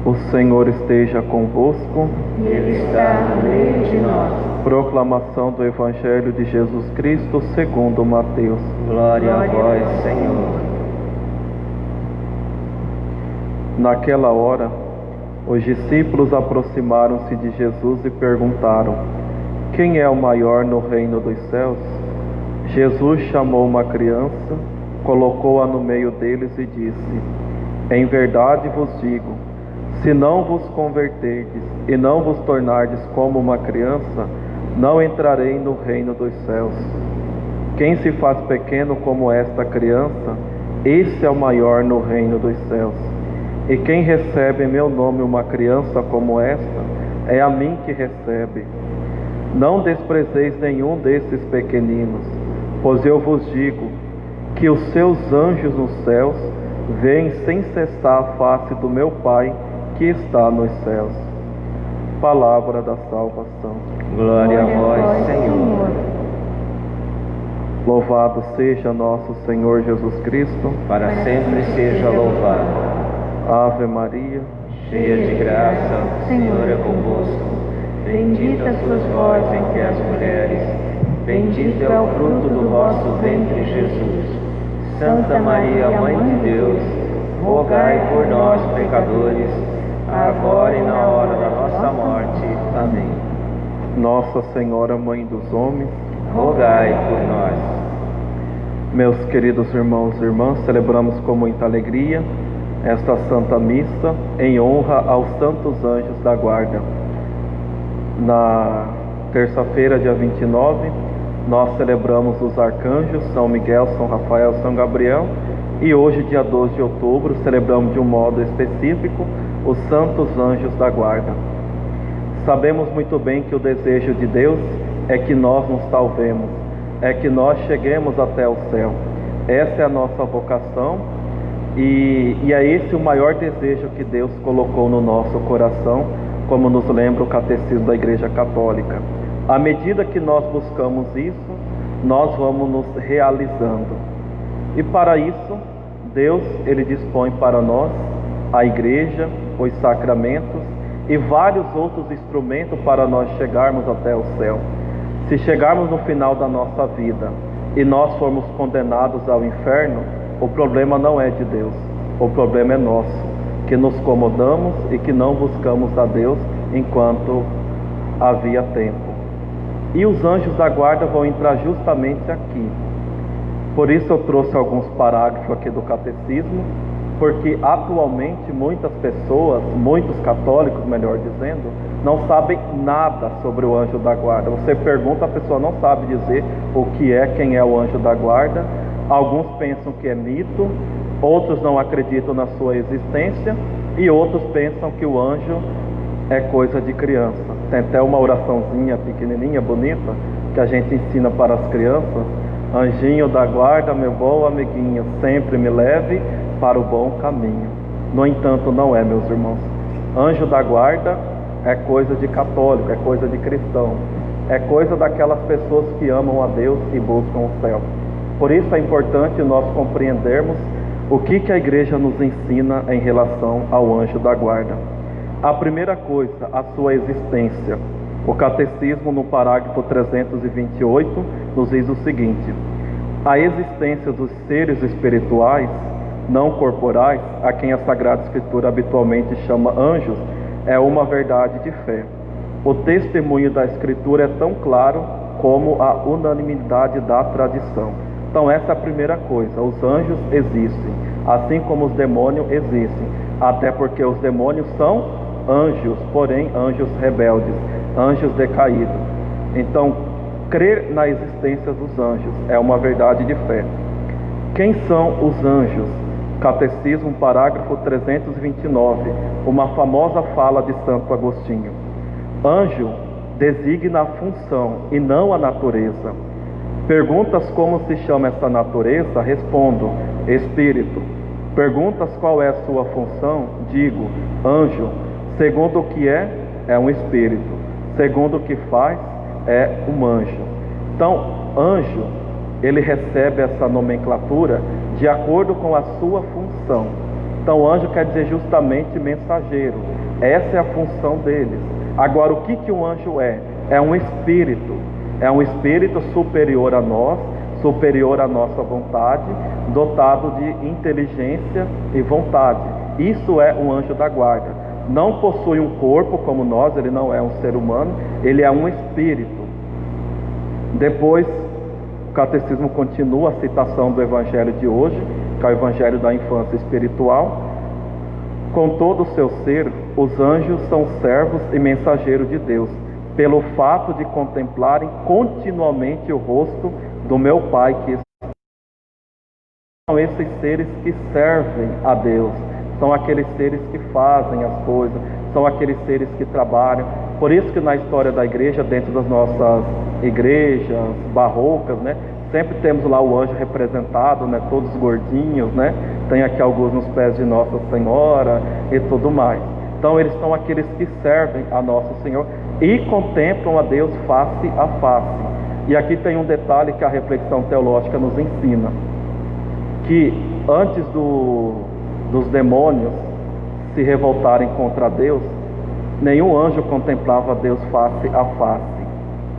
O Senhor esteja convosco. Ele está no meio de nós. Proclamação do Evangelho de Jesus Cristo segundo Mateus. Glória a vós, Senhor. Naquela hora, os discípulos aproximaram-se de Jesus e perguntaram: quem é o maior no reino dos céus? Jesus chamou uma criança, colocou-a no meio deles e disse: em verdade vos digo, se não vos converterdes e não vos tornardes como uma criança, não entrarei no reino dos céus. Quem se faz pequeno como esta criança, esse é o maior no reino dos céus. E quem recebe em meu nome uma criança como esta, é a mim que recebe. Não desprezeis nenhum desses pequeninos, pois eu vos digo que os seus anjos nos céus veem sem cessar a face do meu Pai que está nos céus. Palavra da salvação. Glória a vós, Senhor. Louvado seja nosso Senhor Jesus Cristo. Para sempre seja louvado. Ave Maria, cheia de graça, o Senhor é convosco. Bendita sois vós entre as mulheres, bendito é o fruto do vosso ventre, Jesus. Santa Maria, Mãe de Deus, rogai por nós, pecadores, agora e na hora da nossa morte. Amém. Nossa Senhora, Mãe dos homens, rogai por nós. Meus queridos irmãos e irmãs, celebramos com muita alegria esta Santa Missa em honra aos santos anjos da guarda. Na terça-feira, dia 29, nós celebramos os arcanjos São Miguel, São Rafael, São Gabriel, e hoje, dia 12 de outubro, celebramos de um modo específico os santos anjos da guarda. Sabemos muito bem que o desejo de Deus é que nós nos salvemos, é que nós cheguemos até o céu. Essa é a nossa vocação e é esse o maior desejo que Deus colocou no nosso coração, como nos lembra o Catecismo da Igreja Católica. À medida que nós buscamos isso, nós vamos nos realizando. E para isso, Deus, Ele dispõe para nós a Igreja, os sacramentos e vários outros instrumentos para nós chegarmos até o céu. Se chegarmos no final da nossa vida e nós formos condenados ao inferno, o problema não é de Deus, o problema é nosso, que nos acomodamos e que não buscamos a Deus enquanto havia tempo. E os anjos da guarda vão entrar justamente aqui. Por isso eu trouxe alguns parágrafos aqui do catecismo, porque atualmente muitas pessoas, muitos católicos, melhor dizendo, não sabem nada sobre o anjo da guarda. Você pergunta, a pessoa não sabe dizer o que é, quem é o anjo da guarda. Alguns pensam que é mito, outros não acreditam na sua existência e outros pensam que o anjo é coisa de criança. Tem até uma oraçãozinha pequenininha, bonita, que a gente ensina para as crianças: anjinho da guarda, meu bom amiguinho, sempre me leve para o bom caminho. No entanto, não é, meus irmãos. Anjo da guarda é coisa de católico, é coisa de cristão, é coisa daquelas pessoas que amam a Deus e buscam o céu. Por isso é importante nós compreendermos o que a Igreja nos ensina em relação ao anjo da guarda. A primeira coisa, a sua existência. O Catecismo, no parágrafo 328, nos diz o seguinte: a existência dos seres espirituais, não corporais, a quem a Sagrada Escritura habitualmente chama anjos, é uma verdade de fé. O testemunho da Escritura é tão claro como a unanimidade da tradição. Então essa é a primeira coisa, os anjos existem, assim como os demônios existem, até porque os demônios são anjos, porém anjos rebeldes, anjos decaídos. Então, crer na existência dos anjos é uma verdade de fé. Quem são os anjos? Catecismo, parágrafo 329, uma famosa fala de Santo Agostinho. Anjo designa a função e não a natureza. Perguntas como se chama essa natureza? Respondo: espírito. Perguntas qual é a sua função? Digo: anjo. Segundo o que é um espírito. Segundo o que faz, é um anjo. Então, anjo, ele recebe essa nomenclatura de acordo com a sua função. Então anjo quer dizer justamente mensageiro. Essa é a função deles. Agora, o que um anjo é? É um espírito superior a nós, superior à nossa vontade, dotado de inteligência e vontade. Isso é um anjo da guarda. Não possui um corpo como nós, ele não é um ser humano, ele é um espírito. Depois, o catecismo continua a citação do evangelho de hoje, que é o evangelho da infância espiritual. Com todo o seu ser, os anjos são servos e mensageiros de Deus, pelo fato de contemplarem continuamente o rosto do meu Pai que está. São esses seres que servem a Deus, são aqueles seres que fazem as coisas, são aqueles seres que trabalham. Por isso que na história da igreja, dentro das nossas igrejas barrocas, né, sempre temos lá o anjo representado, né, todos gordinhos, né, tem aqui alguns nos pés de Nossa Senhora e tudo mais. Então eles são aqueles que servem a Nosso Senhor e contemplam a Deus face a face. E aqui tem um detalhe que a reflexão teológica nos ensina, que antes dos demônios se revoltarem contra Deus, nenhum anjo contemplava Deus face a face.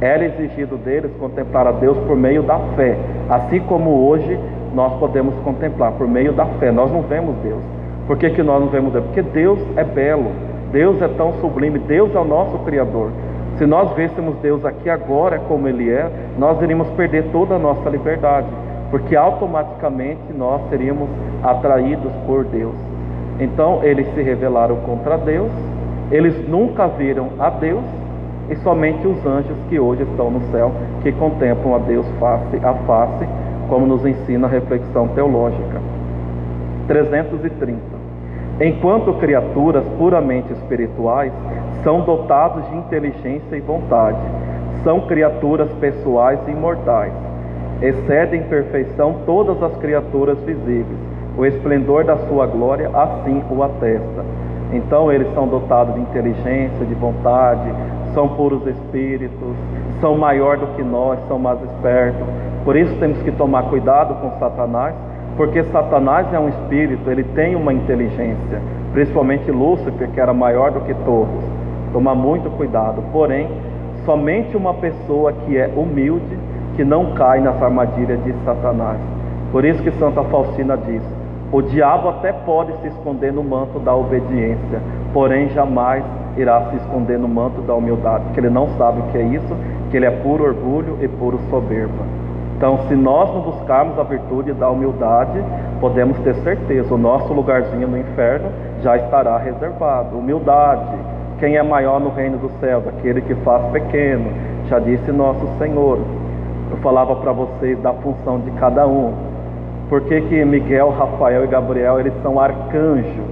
Era exigido deles contemplar a Deus por meio da fé, assim como hoje nós podemos contemplar por meio da fé. Nós não vemos Deus. Por que nós não vemos Deus? Porque Deus é belo, Deus é tão sublime, Deus é o nosso Criador. Se nós vêssemos Deus aqui agora como Ele é, nós iríamos perder toda a nossa liberdade, porque automaticamente nós seríamos atraídos por Deus. Então eles se rebelaram contra Deus, eles nunca viram a Deus, e somente os anjos que hoje estão no céu, que contemplam a Deus face a face, como nos ensina a reflexão teológica. 330. Enquanto criaturas puramente espirituais, são dotados de inteligência e vontade, são criaturas pessoais e imortais, excedem em perfeição todas as criaturas visíveis, o esplendor da sua glória assim o atesta. Então eles são dotados de inteligência, de vontade, são puros espíritos, são maior do que nós, são mais espertos. Por isso temos que tomar cuidado com Satanás, porque Satanás é um espírito, ele tem uma inteligência, principalmente Lúcifer, que era maior do que todos. Tomar muito cuidado. Porém, somente uma pessoa que é humilde, que não cai nas armadilhas de Satanás. Por isso que Santa Faustina diz: o diabo até pode se esconder no manto da obediência, porém jamais irá se esconder no manto da humildade, porque ele não sabe o que é isso, que ele é puro orgulho e puro soberba. Então, se nós não buscarmos a virtude da humildade, podemos ter certeza, o nosso lugarzinho no inferno já estará reservado. Humildade. Quem é maior no reino dos céus? Aquele que faz pequeno, já disse nosso Senhor. Eu falava para vocês da função de cada um. Por que Miguel, Rafael e Gabriel, eles são arcanjos?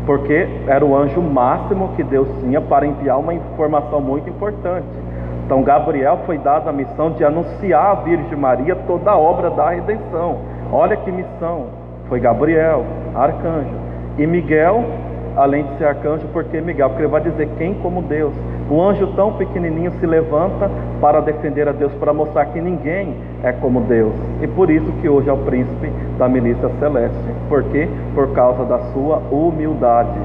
Porque era o anjo máximo que Deus tinha para enviar uma informação muito importante. Então Gabriel foi dado a missão de anunciar à Virgem Maria toda a obra da redenção. Olha que missão! Foi Gabriel, arcanjo. E Miguel, além de ser arcanjo, por que Miguel? Porque ele vai dizer: quem como Deus? Um anjo tão pequenininho se levanta para defender a Deus, para mostrar que ninguém é como Deus. E por isso que hoje é o príncipe da milícia celeste. Por quê? Por causa da sua humildade.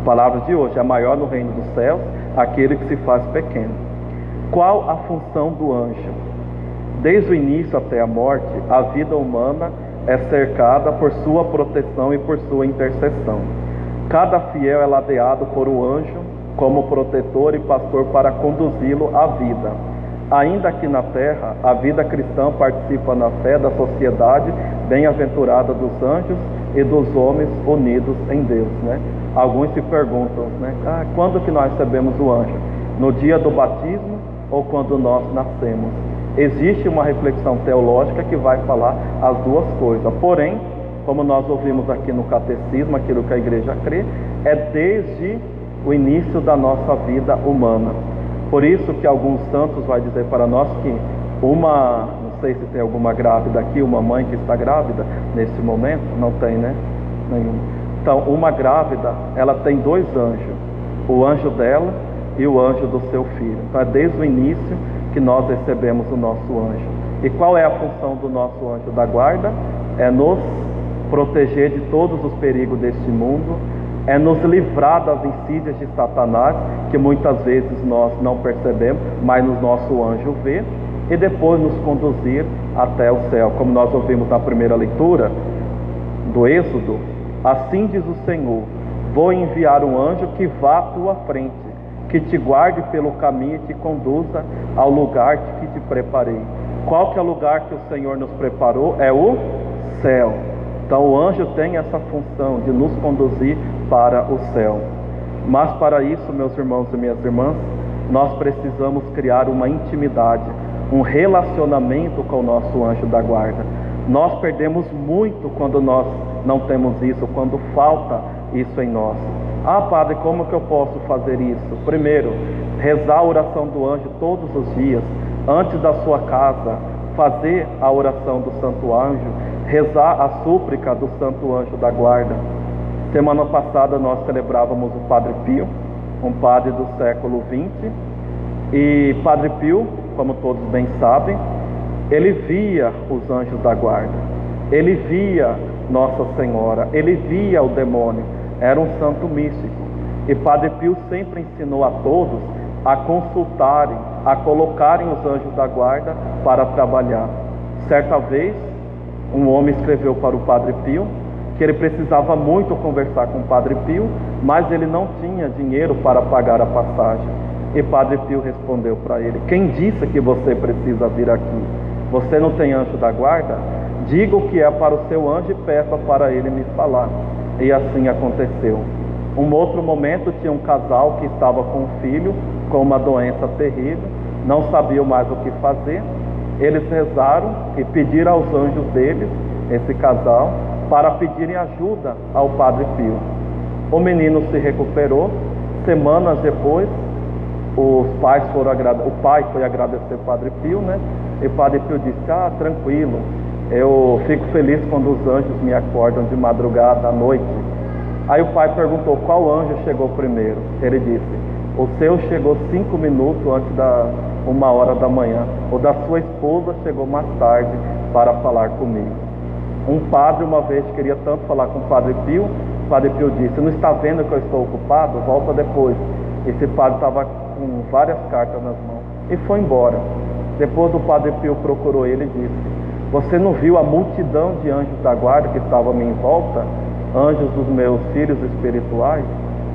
Palavras de hoje: é maior no reino dos céus aquele que se faz pequeno. Qual a função do anjo? Desde o início até a morte, a vida humana é cercada por sua proteção e por sua intercessão. Cada fiel é ladeado por um anjo como protetor e pastor para conduzi-lo à vida. Ainda aqui na terra, a vida cristã participa na fé da sociedade bem-aventurada dos anjos e dos homens unidos em Deus, né? Alguns se perguntam, né? Quando que nós recebemos o anjo? No dia do batismo ou quando nós nascemos? Existe uma reflexão teológica que vai falar as duas coisas. Porém, como nós ouvimos aqui no catecismo, aquilo que a igreja crê, é desde o início da nossa vida humana. Por isso que alguns santos vai dizer para nós que não sei se tem alguma grávida aqui, uma mãe que está grávida nesse momento, não tem, né? Nenhum. Então, uma grávida, ela tem dois anjos, o anjo dela e o anjo do seu filho. Então é desde o início que nós recebemos o nosso anjo. E qual é a função do nosso anjo da guarda? É nos proteger de todos os perigos deste mundo, é nos livrar das insídias de Satanás, que muitas vezes nós não percebemos, mas o nosso anjo vê, e depois nos conduzir até o céu. Como nós ouvimos na primeira leitura do Êxodo: assim diz o Senhor, vou enviar um anjo que vá à tua frente, que te guarde pelo caminho e te conduza ao lugar que te preparei. Qual que é o lugar que o Senhor nos preparou? É o céu. Então o anjo tem essa função de nos conduzir para o céu. Mas para isso, meus irmãos e minhas irmãs, nós precisamos criar uma intimidade, um relacionamento com o nosso anjo da guarda. Nós perdemos muito quando nós não temos isso, quando falta isso em nós. Ah, padre, como que eu posso fazer isso? Primeiro, rezar a oração do anjo todos os dias, antes da sua casa, fazer a oração do Santo Anjo, rezar a súplica do Santo Anjo da Guarda. Semana passada nós celebrávamos o Padre Pio, um padre do século XX, e Padre Pio, como todos bem sabem, ele via os anjos da guarda, ele via Nossa Senhora, ele via o demônio, era um santo místico. E Padre Pio sempre ensinou a todos a consultarem, a colocarem os anjos da guarda para trabalhar. Certa vez, um homem escreveu para o Padre Pio que ele precisava muito conversar com o Padre Pio, mas ele não tinha dinheiro para pagar a passagem. E Padre Pio respondeu para ele: quem disse que você precisa vir aqui? Você não tem anjo da guarda? Diga o que é para o seu anjo e peça para ele me falar. E assim aconteceu. Um outro momento, tinha um casal que estava com um filho com uma doença terrível, não sabiam mais o que fazer. Eles rezaram e pediram aos anjos deles, esse casal, para pedirem ajuda ao Padre Pio. O menino se recuperou. Semanas depois, o pai foi agradecer o Padre Pio, né? E o Padre Pio disse: tranquilo, eu fico feliz quando os anjos me acordam de madrugada, à noite. Aí o pai perguntou: qual anjo chegou primeiro? Ele disse: o seu chegou 5 minutos antes da 1h da manhã. O da sua esposa chegou mais tarde para falar comigo. Um padre uma vez queria tanto falar com o Padre Pio. O Padre Pio disse: não está vendo que eu estou ocupado? Volta depois. Esse padre estava com várias cartas nas mãos e foi embora. Depois o Padre Pio procurou ele e disse: você não viu a multidão de anjos da guarda que estavam à minha volta? Anjos dos meus filhos espirituais?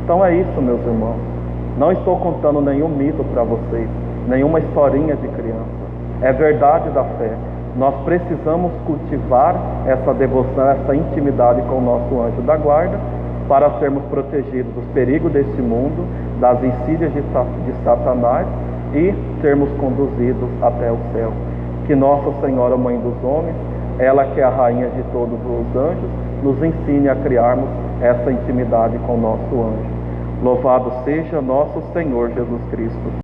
Então é isso, meus irmãos. Não estou contando nenhum mito para vocês, nenhuma historinha de criança. É verdade da fé. Nós precisamos cultivar essa devoção, essa intimidade com o nosso anjo da guarda, para sermos protegidos dos perigos deste mundo, das insídias de Satanás, e sermos conduzidos até o céu. Que Nossa Senhora, Mãe dos Homens, ela que é a rainha de todos os anjos, nos ensine a criarmos essa intimidade com o nosso anjo. Louvado seja nosso Senhor Jesus Cristo.